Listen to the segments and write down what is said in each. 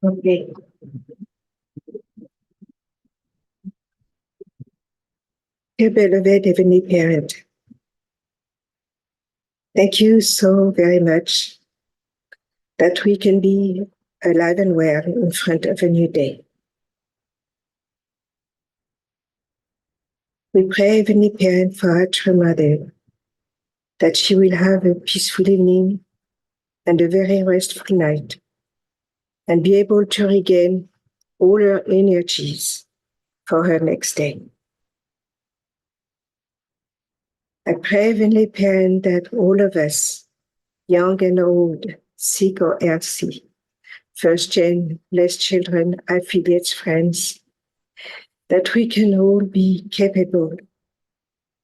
Okay. Dear beloved Heavenly Parent, thank you so very much that we can be alive and well in front of a new day. We pray, Heavenly Parent, for our true mother, that she will have a peaceful evening and a very restful night, and be able to regain all her energies for her next day. I pray, Heavenly Parent, that all of us, young and old, sick or healthy, first gen, blessed children, affiliates, friends, that we can all be capable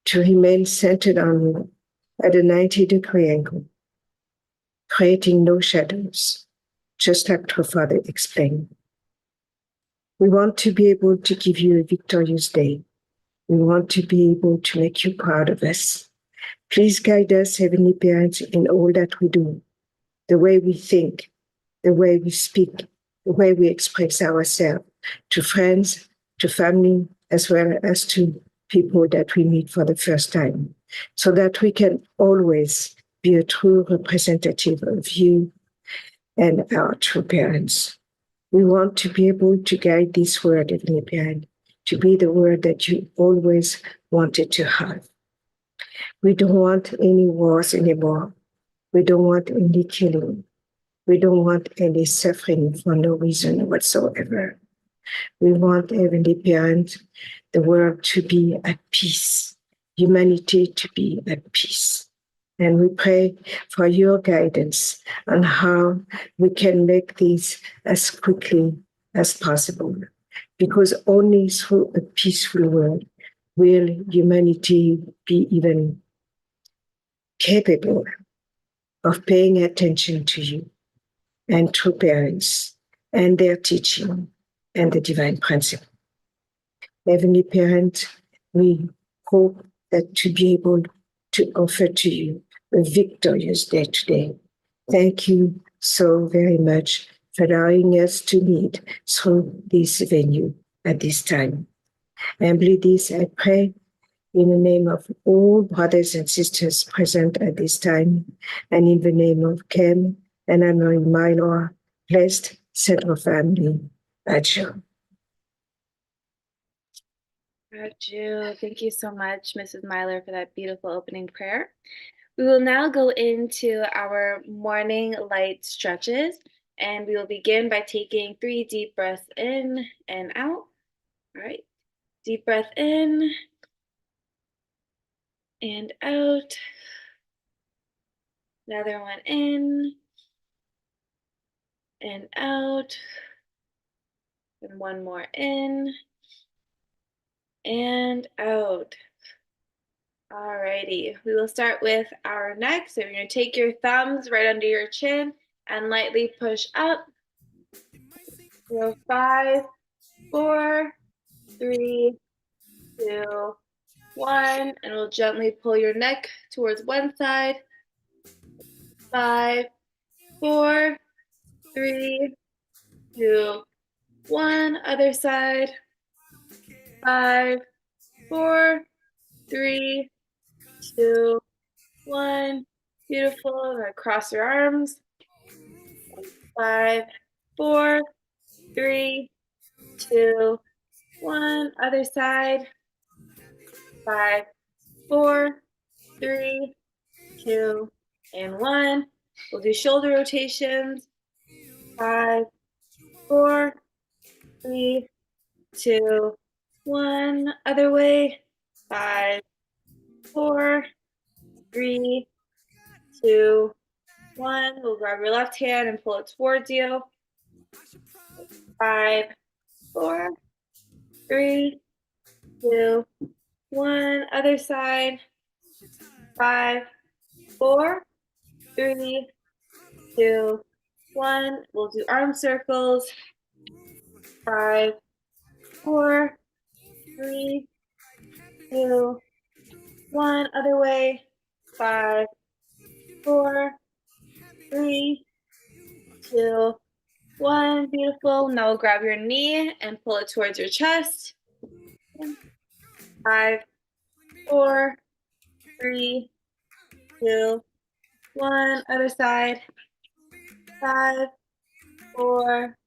to remain centered on you at a 90-degree angle, creating no shadows, just like our Father explained. We want to be able to give you a victorious day. We want to be able to make you proud of us. Please guide us, Heavenly Parents, in all that we do, the way we think, the way we speak, the way we express ourselves to friends, to family, as well as to people that we meet for the first time, so that we can always be a true representative of you and our true parents. We want to be able to guide this word, Heavenly Parent, to be the word that you always wanted to have. We don't want any wars anymore. We don't want any killing. We don't want any suffering for no reason whatsoever. We want, Heavenly Parent, the world to be at peace, humanity to be at peace. And we pray for your guidance on how we can make this as quickly as possible, because only through a peaceful world will humanity be even capable of paying attention to you and to parents and their teaching and the divine principle. Heavenly Parent, we hope that to be able to offer to you a victorious day today. Thank you so very much for allowing us to meet through this venue at this time. Humbly this I pray in the name of all brothers and sisters present at this time, and in the name of Kem and Anne-Marie Mylor, blessed Central Family, Adieu. Jill, thank you so much, Mrs. Myler, for that beautiful opening prayer. We will now go into our morning light stretches, and we will begin by taking 3 deep breaths in and out. All right, deep breath in and out. Another one in and out. And one more in and out. Alrighty, we will start with our neck. So you're going to take your thumbs right under your chin and lightly push up. So 5, 4, 3, 2, 1, and we'll gently pull your neck towards one side. 5, 4, 3, 2, 1. Other side. 5, 4, 3, 2, 1. Beautiful. Now cross your arms. 5, 4, 3, 2, 1. Other side. 5, 4, 3, 2, and 1. We'll do shoulder rotations. 5, 4, 3, 2, 1. Other way. 5, 4, 3, 2, 1. We'll grab your left hand and pull it towards you. 5, 4, 3, 2, 1. Other side. 5, 4, 3, 2, 1. We'll do arm circles. 5, 4, 3, 2, 1. Other way. 5, 4, 3, 2, 1. Beautiful. Now we'll grab your knee and pull it towards your chest. 5, 4, 3, 2, 1. Other side. 5, 4,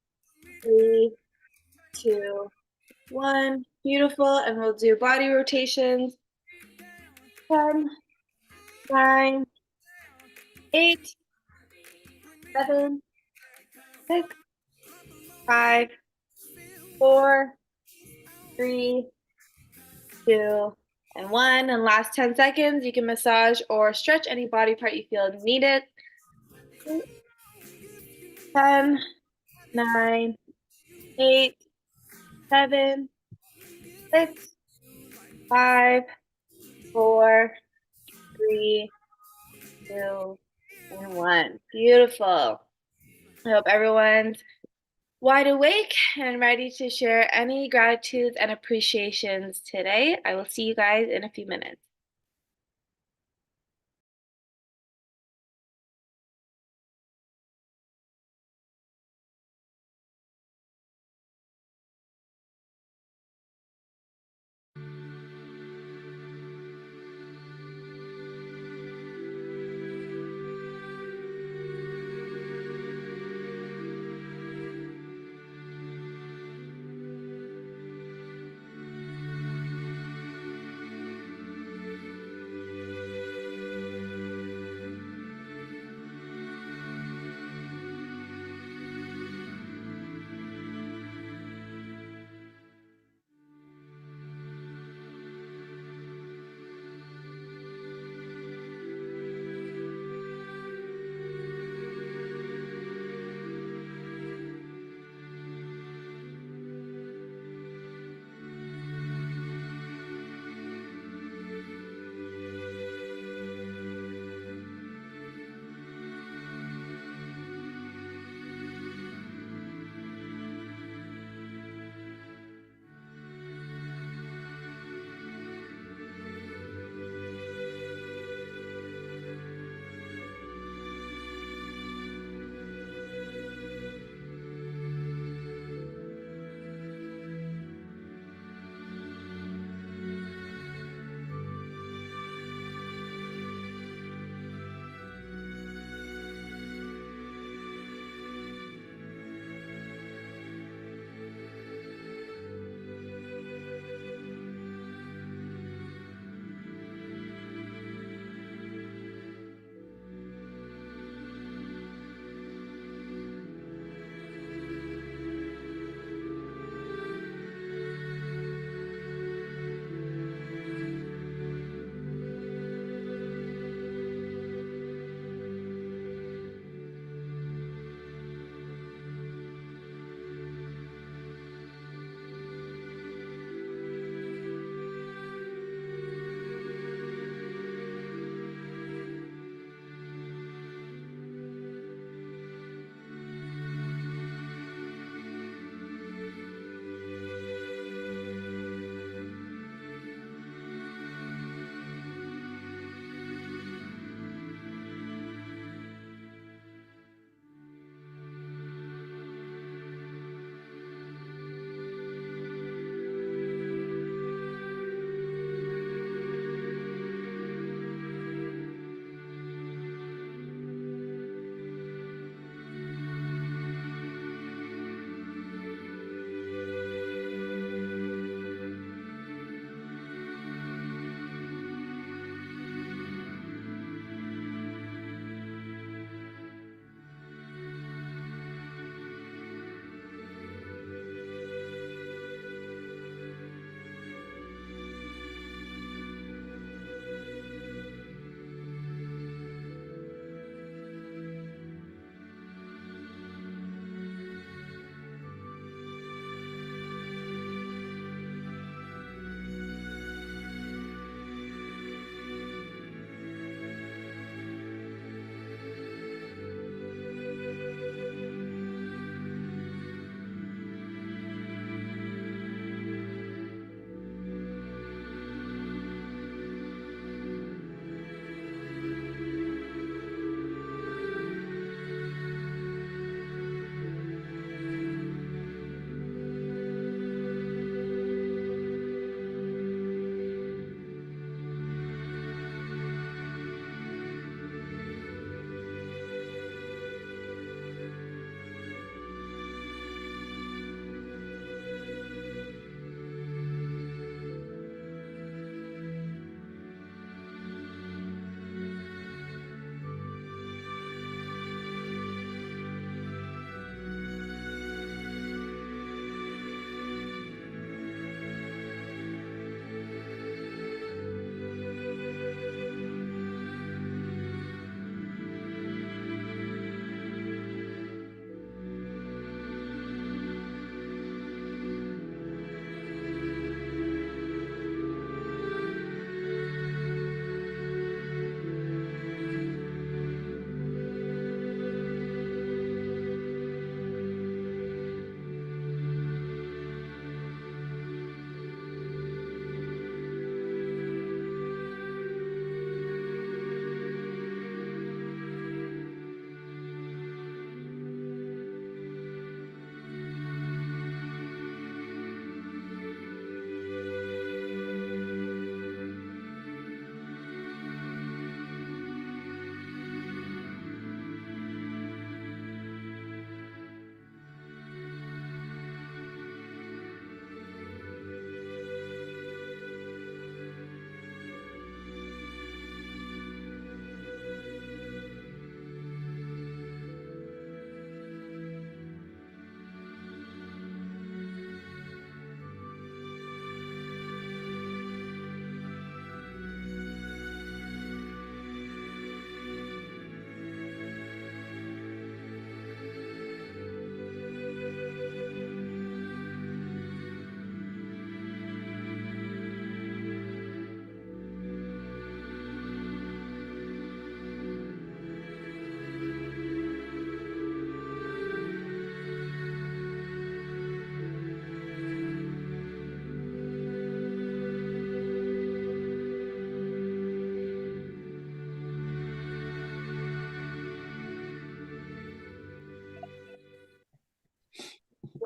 3, 2, 1. Beautiful. And we'll do body rotations. 10, 9, 8, 7, 6, 5, 4, 3, 2, and 1. And last 10 seconds, you can massage or stretch any body part you feel needed. 10, 9, 8, 7, 6, 5, 4, 3, 2, and 1. Beautiful. I hope everyone's wide awake and ready to share any gratitudes and appreciations today. I will see you guys in a few minutes.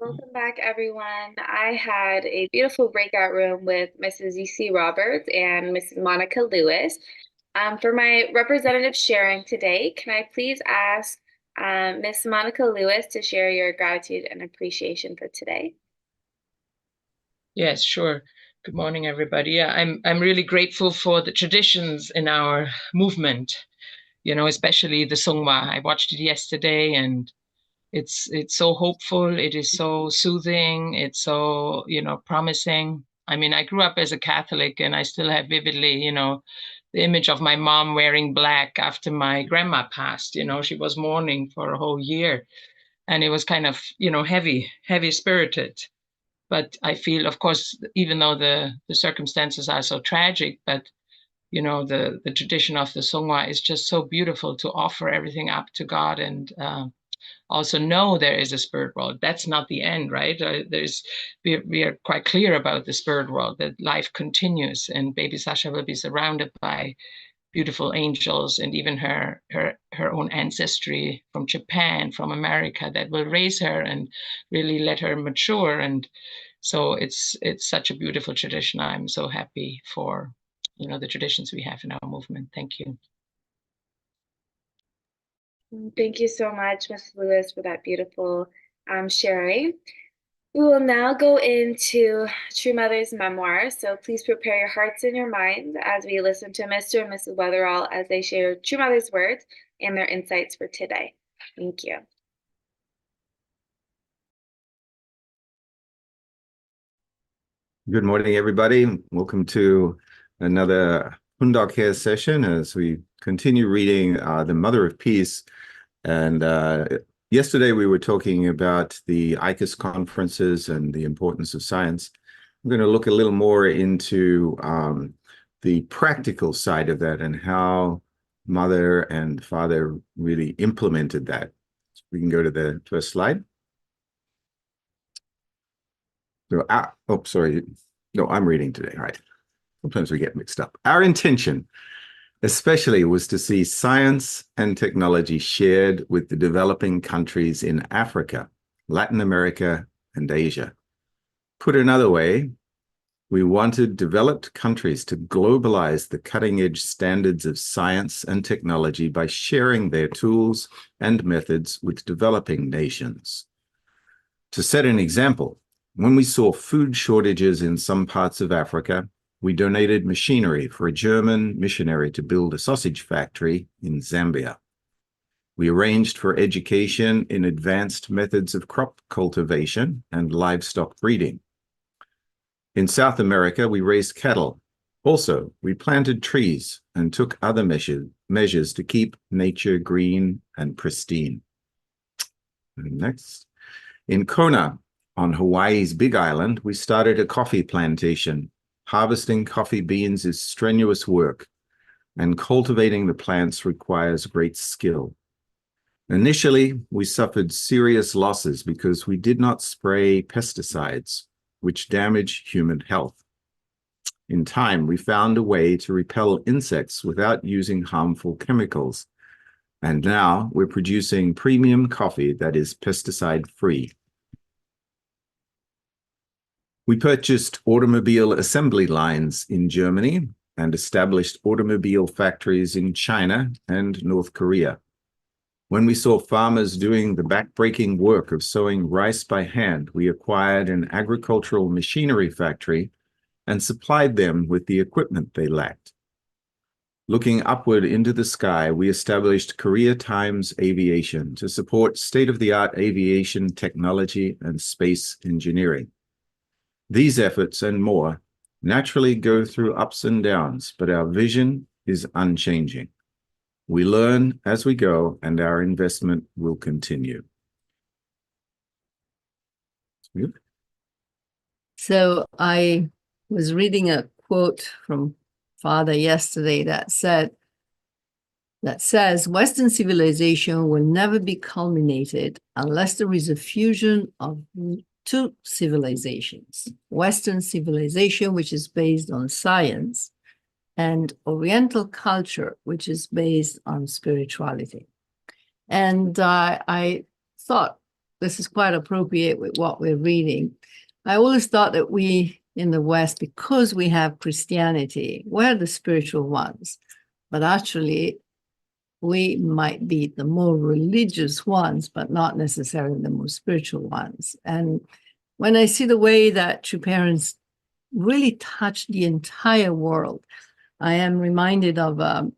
Welcome back, everyone. I had a beautiful breakout room with Mrs. UC Roberts and Mrs. Monica Lewis. For my representative sharing today, can I please ask Ms. Monica Lewis to share your gratitude and appreciation for today? Yes, sure. Good morning, everybody. Yeah, I'm really grateful for the traditions in our movement, especially the Songma. I watched it yesterday and it's so hopeful. It is so soothing. It's so, promising. I mean, I grew up as a Catholic and I still have vividly, the image of my mom wearing black after my grandma passed. She was mourning for a whole year and it was kind of, heavy spirited. But I feel, of course, even though the circumstances are so tragic, but the tradition of the Songwa is just so beautiful to offer everything up to God and also know there is a spirit world. That's not the end, right? We are quite clear about the spirit world, that life continues, and baby Sasha will be surrounded by beautiful angels and even her own ancestry from Japan, from America, that will raise her and really let her mature. And so it's such a beautiful tradition. I'm so happy for the traditions we have in our movement. Thank you. Thank you so much, Ms. Lewis, for that beautiful sharing. We will now go into True Mother's memoir, so please prepare your hearts and your minds as we listen to Mr. and Mrs. Weatherall as they share True Mother's words and their insights for today. Thank you. Good morning, everybody. Welcome to another Pundok Care session as we continue reading The Mother of Peace. And yesterday we were talking about the ICUS conferences and the importance of science. I'm going to look a little more into the practical side of that and how Mother and Father really implemented that. So we can go to the first slide. So, sorry. No, I'm reading today. All right. Sometimes we get mixed up. Our intention, especially, was to see science and technology shared with the developing countries in Africa, Latin America, and Asia. Put another way, we wanted developed countries to globalize the cutting-edge standards of science and technology by sharing their tools and methods with developing nations. To set an example, when we saw food shortages in some parts of Africa, we donated machinery for a German missionary to build a sausage factory in Zambia. We arranged for education in advanced methods of crop cultivation and livestock breeding. In South America, we raised cattle. Also, we planted trees and took other measures to keep nature green and pristine. Next. In Kona, on Hawaii's Big Island, we started a coffee plantation. Harvesting coffee beans is strenuous work, and cultivating the plants requires great skill. Initially, we suffered serious losses because we did not spray pesticides, which damage human health. In time, we found a way to repel insects without using harmful chemicals, and now we're producing premium coffee that is pesticide-free. We purchased automobile assembly lines in Germany and established automobile factories in China and North Korea. When we saw farmers doing the backbreaking work of sowing rice by hand, we acquired an agricultural machinery factory and supplied them with the equipment they lacked. Looking upward into the sky, we established Korea Times Aviation to support state-of-the-art aviation technology and space engineering. These efforts and more naturally go through ups and downs, but our vision is unchanging. We learn as we go, and our investment will continue. So I was reading a quote from Father yesterday that says, Western civilization will never be culminated unless there is a fusion of two civilizations. Western civilization, which is based on science, and Oriental culture, which is based on spirituality. And I thought this is quite appropriate with what we're reading. I always thought that we in the West, because we have Christianity, we're the spiritual ones, but actually we might be the more religious ones, but not necessarily the most spiritual ones. And when I see the way that True Parents really touch the entire world, I am reminded of a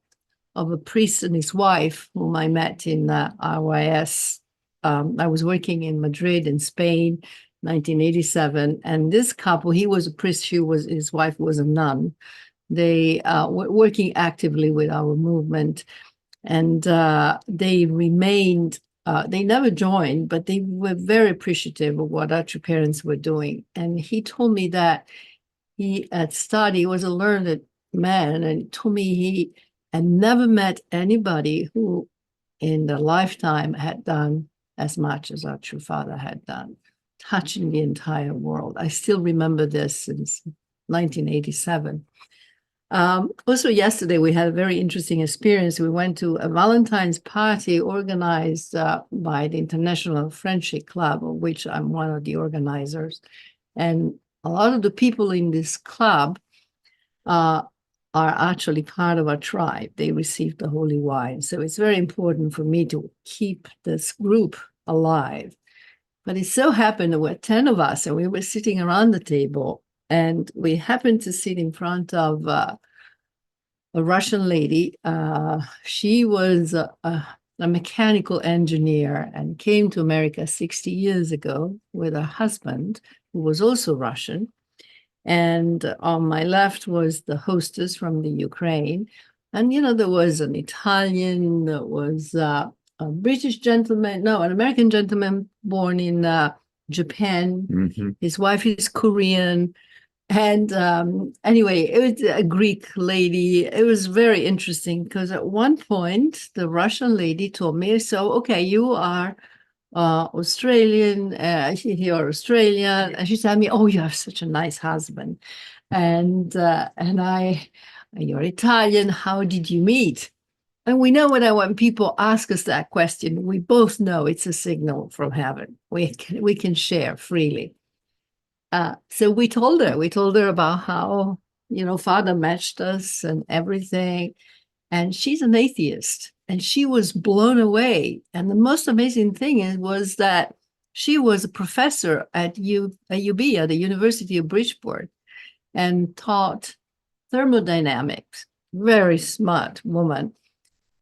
priest and his wife whom I met in RYS. I was working in Madrid in Spain, 1987, and this couple, he was a priest, his wife was a nun. They were working actively with our movement, and they remained, they never joined, but they were very appreciative of what our True Parents were doing. And he told me that he was a learned man, and he told me he had never met anybody who in their lifetime had done as much as our True Father had done, touching the entire world. I still remember this since 1987. Also yesterday, we had a very interesting experience. We went to a Valentine's party organized by the International Friendship Club, of which I'm one of the organizers. And a lot of the people in this club are actually part of our tribe. They received the holy wine. So it's very important for me to keep this group alive. But it so happened there were 10 of us, and we were sitting around the table, and we happened to sit in front of a Russian lady. She was a mechanical engineer and came to America 60 years ago with her husband, who was also Russian. And on my left was the hostess from the Ukraine. And, there was an Italian, there was a British gentleman, an American gentleman born in Japan. Mm-hmm. His wife is Korean. And anyway, it was a Greek lady. It was very interesting because at one point, the Russian lady told me, so, okay, you are Australian, you're Australian. And she said to me, oh, you have such a nice husband. And you're Italian. How did you meet? And we know when people ask us that question, we both know it's a signal from heaven. We can share freely. So we told her about how, Father matched us and everything. And she's an atheist, and she was blown away. And the most amazing thing was that she was a professor at UB, at the University of Bridgeport, and taught thermodynamics. Very smart woman.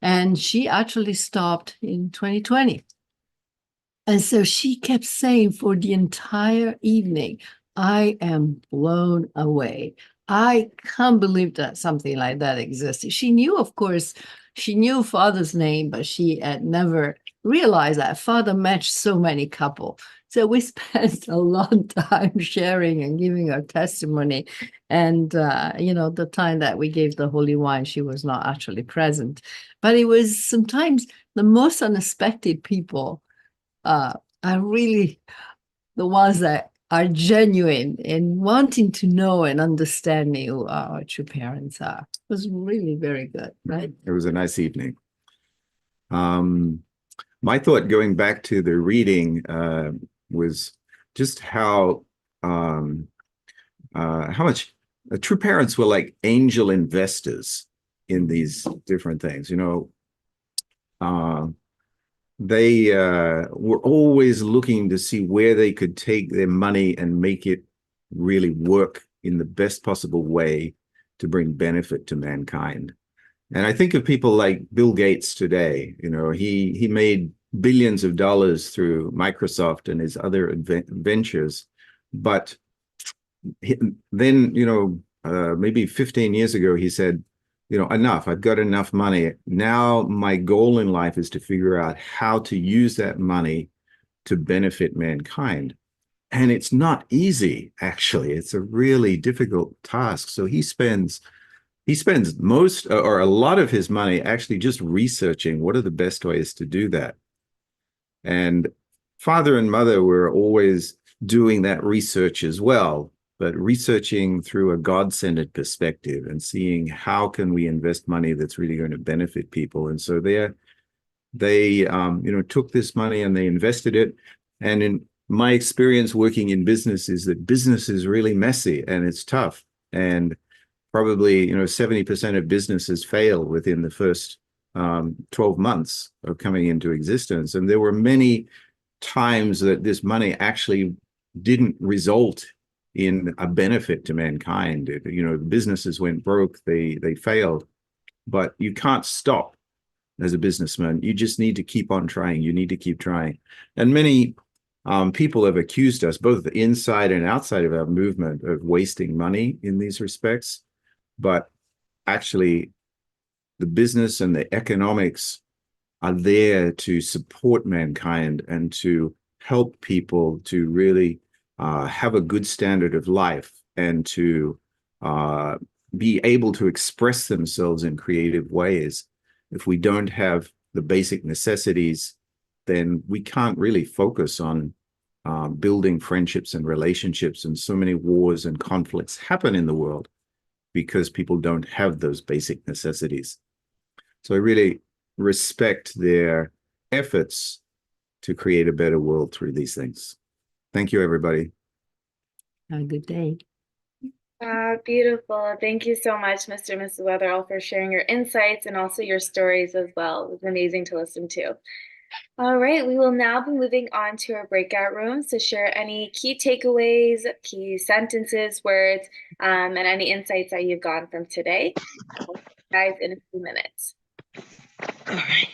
And she actually stopped in 2020. And so she kept saying for the entire evening, I am blown away. I can't believe that something like that existed. She knew, of course, Father's name, but she had never realized that Father matched so many couples. So we spent a long time sharing and giving our testimony. And, the time that we gave the holy wine, she was not actually present. But it was sometimes the most unexpected people are really the ones that are genuine in wanting to know and understand who our True Parents are. It was really very good, right? It was a nice evening. My thought going back to the reading was just how much True Parents were like angel investors in these different things. They were always looking to see where they could take their money and make it really work in the best possible way to bring benefit to mankind. And I think of people like Bill Gates today. He made billions of dollars through Microsoft and his other ventures. But then, maybe 15 years ago, he said, enough, I've got enough money. Now my goal in life is to figure out how to use that money to benefit mankind. And it's not easy, actually. It's a really difficult task. So he spends most or a lot of his money actually just researching what are the best ways to do that. And Father and Mother were always doing that research as well, but researching through a God-centered perspective and seeing how can we invest money that's really going to benefit people. And so they took this money and they invested it. And in my experience working in business is that business is really messy and it's tough. And probably, 70% of businesses fail within the first 12 months of coming into existence. And there were many times that this money actually didn't result in a benefit to mankind. Businesses went broke, they failed. But you can't stop as a businessman. You just need to keep on trying. You need to keep trying. And many people have accused us, both inside and outside of our movement, of wasting money in these respects. But actually, the business and the economics are there to support mankind and to help people to really have a good standard of life and to be able to express themselves in creative ways. If we don't have the basic necessities, then we can't really focus on building friendships and relationships. And so many wars and conflicts happen in the world because people don't have those basic necessities. So I really respect their efforts to create a better world through these things. Thank you, everybody. Have a good day. Beautiful. Thank you so much, Mr. and Mrs. Weatherall, for sharing your insights and also your stories as well. It was amazing to listen to. All right, we will now be moving on to our breakout rooms to share any key takeaways, key sentences, words, and any insights that you've gotten from today. Guys, in a few minutes. All right.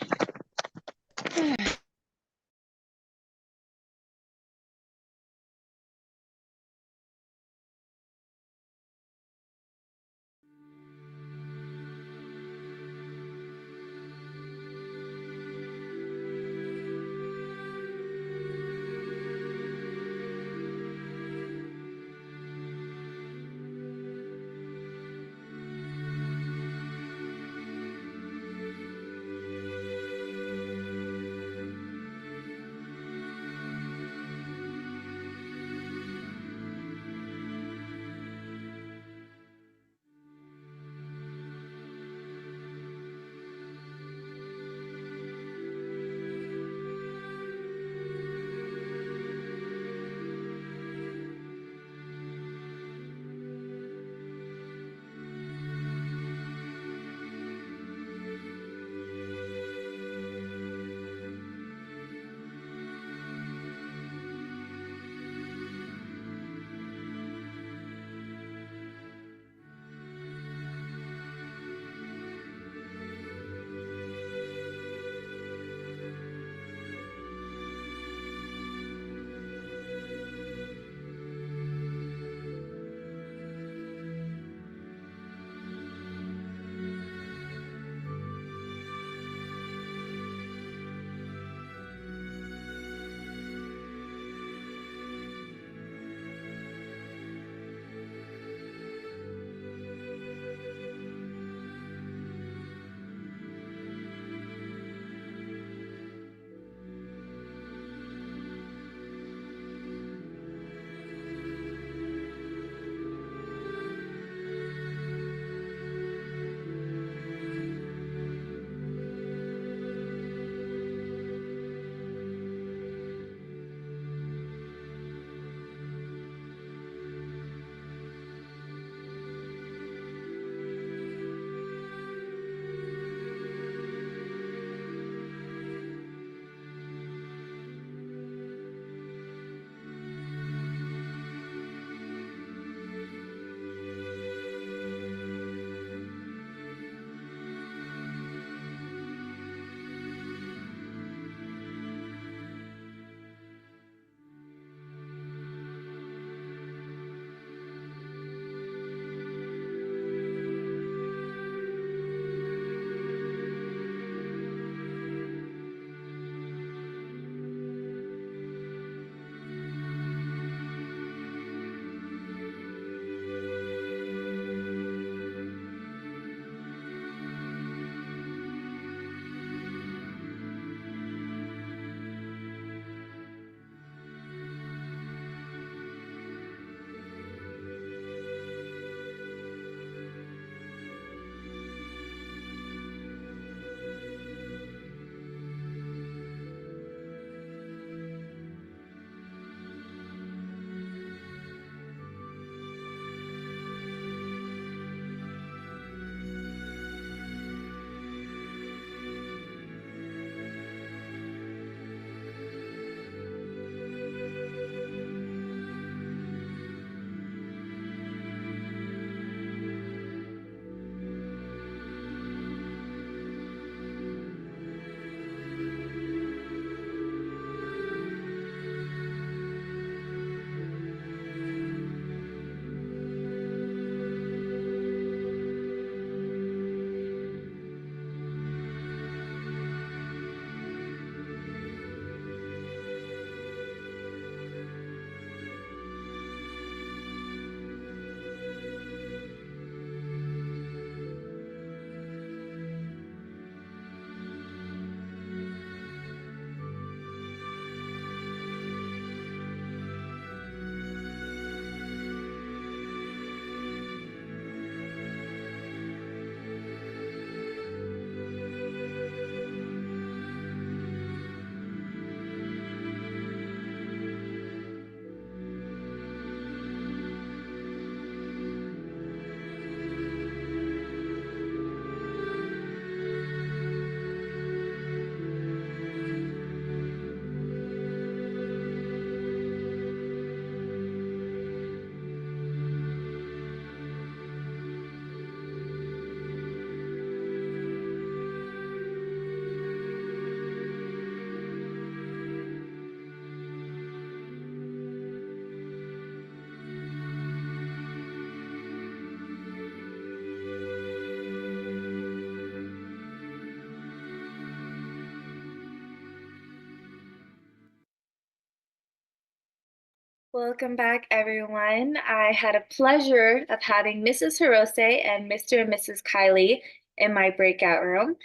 Welcome back, everyone. I had a pleasure of having Mrs. Hirose and Mr. and Mrs. Kylie in my breakout room.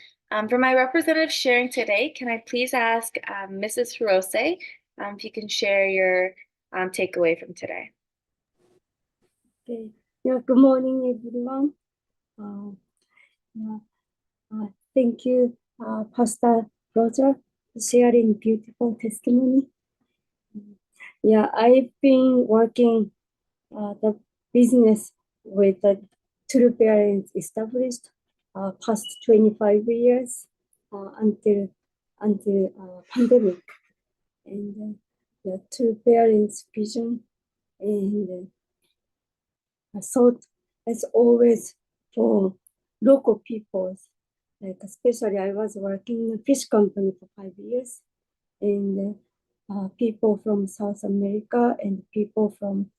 For my representative sharing today, can I please ask Mrs. Hirose if you can share your takeaway from today? Okay. Yeah, good morning, everyone. Thank you, Pastor Roger, for sharing beautiful testimony. Yeah, I've been working the business with the two parents established past 25 years until pandemic, and the two parents vision and I thought as always for local peoples, like especially I was working in a fish company for 5 years, and people from South America and people from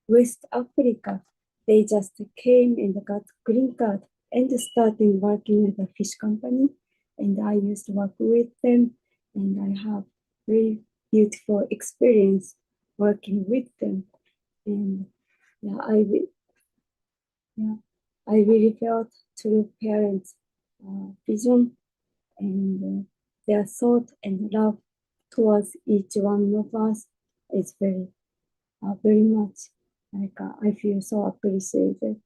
West Africa, they just came and got green card and started working at a fish company. And I used to work with them, and I have very beautiful experience working with them. And yeah, I really felt two parents' vision and their thought and love towards each one of us is very much like I feel so appreciated.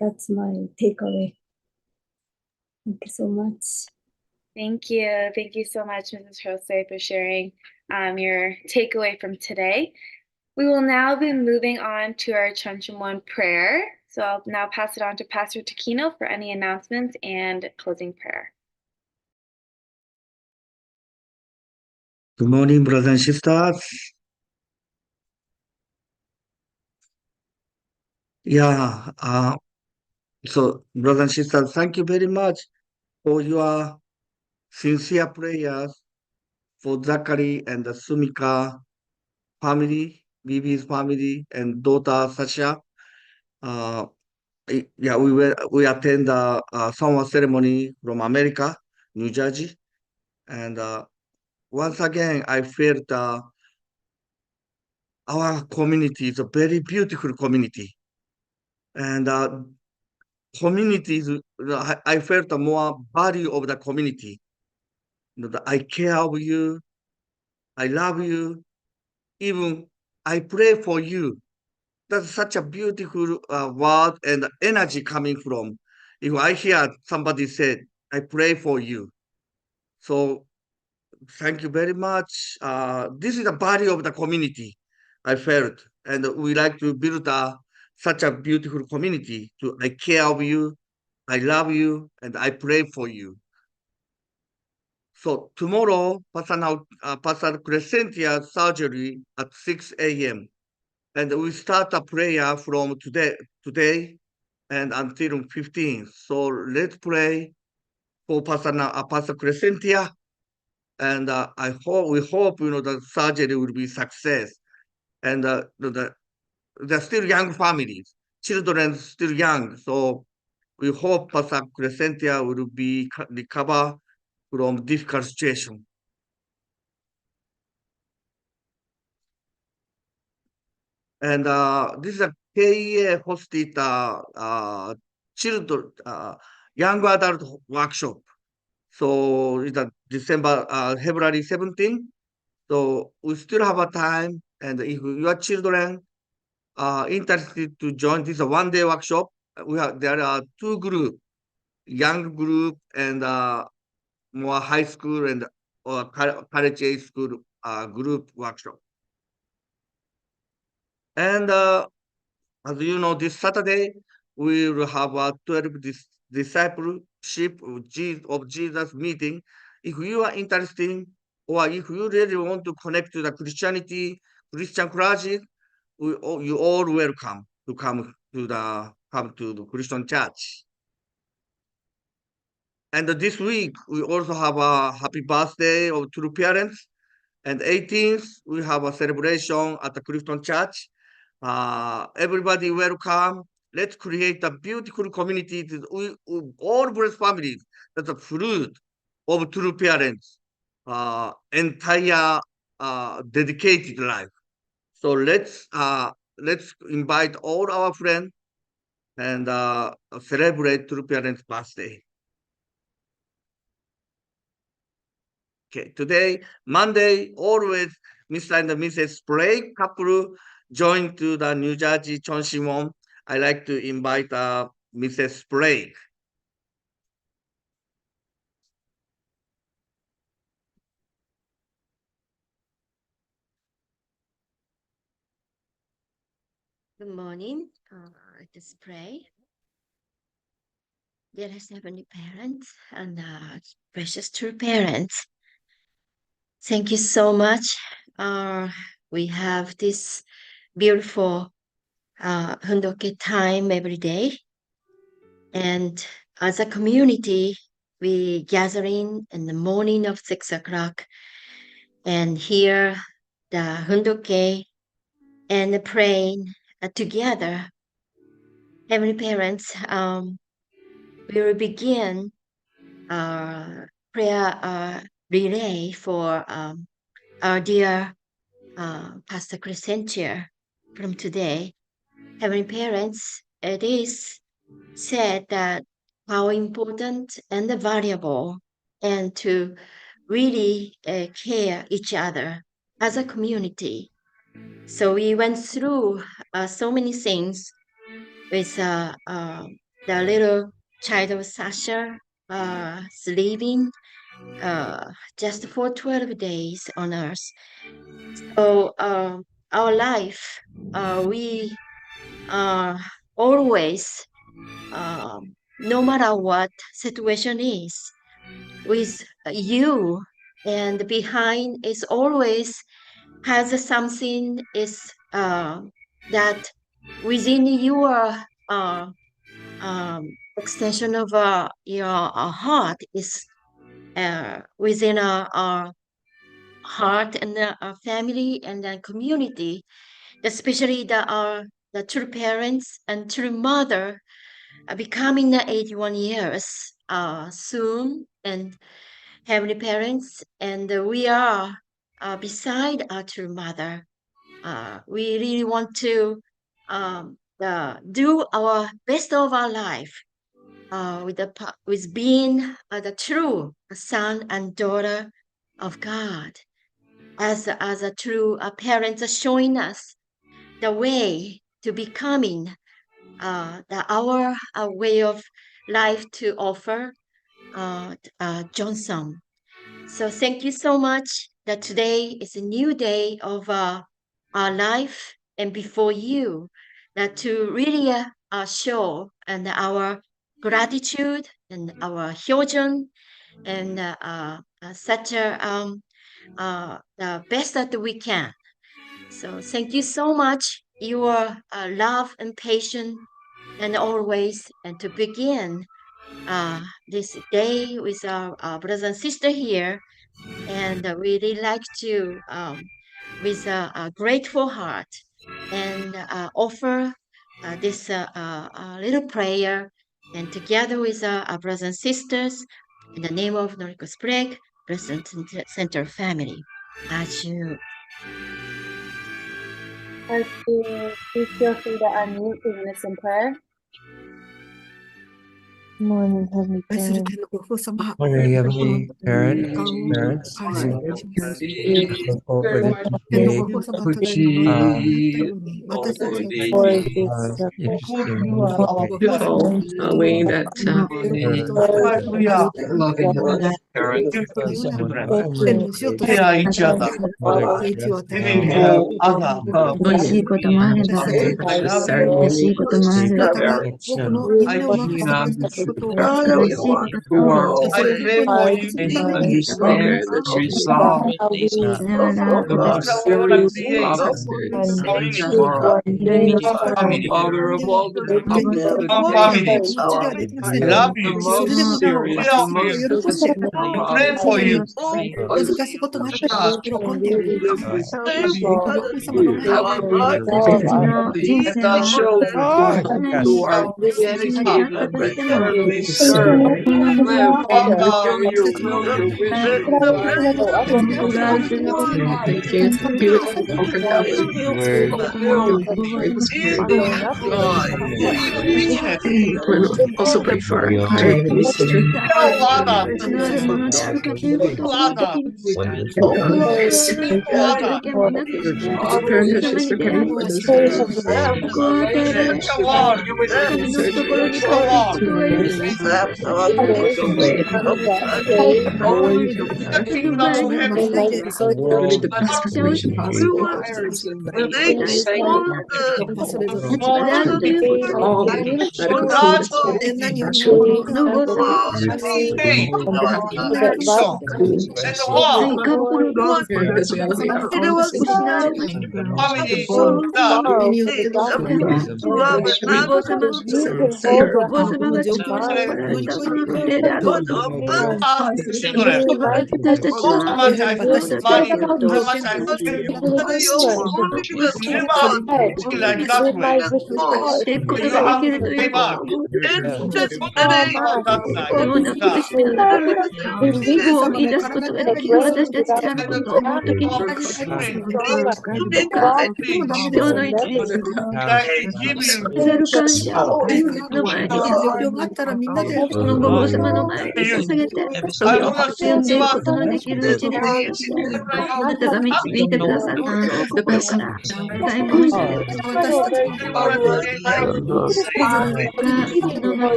That's my takeaway. Thank you so much. Thank you. Thank you so much, Mrs. Hirose, for sharing your takeaway from today. We will now be moving on to our Chunchumon prayer. So I'll now pass it on to Pastor Takino for any announcements and closing prayer. Good morning, brothers and sisters. So brothers and sisters, thank you very much for your sincere prayers for Zachary and the Sumika family, Bibi's family, and daughter Sasha. We attend the summer ceremony from America, New Jersey, and once again I felt our community is a very beautiful community, and communities. I felt the more value of the community. I care of you, I love you, even I pray for you. That's such a beautiful word and energy coming from. If I hear somebody said, I pray for you. So thank you very much. This is the value of the community I felt. And we like to build such a beautiful community. I care of you, I love you, and I pray for you. So tomorrow, Pastor Crescentia surgery at 6 a.m. And we start a prayer from today and until 15th. So let's pray for Pastor Crescentia. And we hope the surgery will be success. And they're still young families, children still young. So we hope Pastor Crescentia will be recover from difficult situation. And this is a KEA hosted children, young adult workshop. So it's February 17th. So we still have a time. And if your children are interested to join this one-day workshop, there are two groups, young group and more high school and or college age school group workshop. And as you know, this Saturday we will have a 12 discipleship of Jesus meeting. If you are interested, or if you really want to connect to the Christian clergy, you all welcome to come to the Christian church. And this week we also have a happy birthday of two parents. And 18th we have a celebration at the Christian church. Everybody welcome. Let's create a beautiful community. We all blessed families. That's the fruit of true parents. Entire dedicated life. So let's invite all our friends and celebrate true parents' birthday. Okay, today, Monday, always Mr. and Mrs. Blake couple joined to the New Jersey Cheon Shim. I like to invite Mrs. Blake. Good morning. Let us pray. Dearest Heavenly Parents and precious true parents, thank you so much. We have this beautiful Hundoke time every day. And as a community, we gathering in the morning of 6 o'clock and hear the Hundoke and praying together. Heavenly Parents, we will begin our prayer relay for our dear Pastor Crescentia from today. Heavenly Parents, it is said that how important and valuable and to really care each other as a community. So we went through so many things with the little child of Sasha sleeping just for 12 days on earth. So our life, we always, no matter what situation is, with you and behind is always has something is that within your extension of your heart is within our heart and our family and the community, especially the true parents and true mother becoming the 81 years soon, and heavenly parents, and we are beside our true mother. We really want to do our best of our life with being the true son and daughter of God, as a true parents are showing us the way to becoming our way of life to offer Johnson. So thank you so much that today is a new day of our life and before you, that to really show and our gratitude and our hyojun and such the best that we can. So thank you so much, your love and patience and always, and to begin this day with our brothers and sisters here. And we really like to, with a grateful heart, and offer this little prayer, and together with our brothers and sisters, in the name of Noriko Sprague, President Center family. As you. Please feel free to unmute and listen prayer. Morning, Heavenly 愛する Parent. 天のご父様、 Morning, Heavenly ご Parent, 顔を parents. 返します。 Look over this 天の day. ご父様、ただいまのように私たちが For this interesting topic. Beautiful way that Loving Heavenly Parents, someone who Care each other. Giving other. 美味しいこともあれば、美味しいこともある。 I hear them. 苦しいことも I pray for you. understand that you resolve しながら、 the most serious problems in this world. Father of all the complicated families. I love the you. most serious, the most difficult Pray for you. 難しいことなく喜んでいる。 live with ご父様の前に 私たちの人生 show 同じ who are 立ったとしても、Beautiful polka dot word. Also pray for our Heavenly Sister. Really the best preparation possible. All medical team that's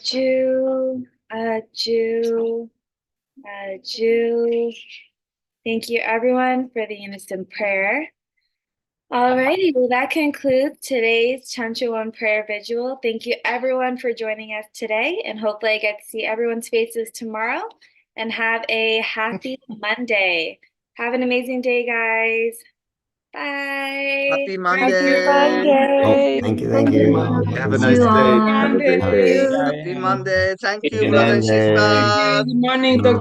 Jew, Jew, Jew. Thank you, everyone, for the innocent prayer. Alrighty, well, that concludes today's Chancho One Prayer Vigil. Thank you, everyone, for joining us today, and hopefully I get to see everyone's faces tomorrow. And have a happy Monday. Have an amazing day, guys. Bye. Happy Monday. Oh, thank you. Have a nice day. Have a great day. Happy Monday. Thank you, brothers and sisters. Good morning, Dr.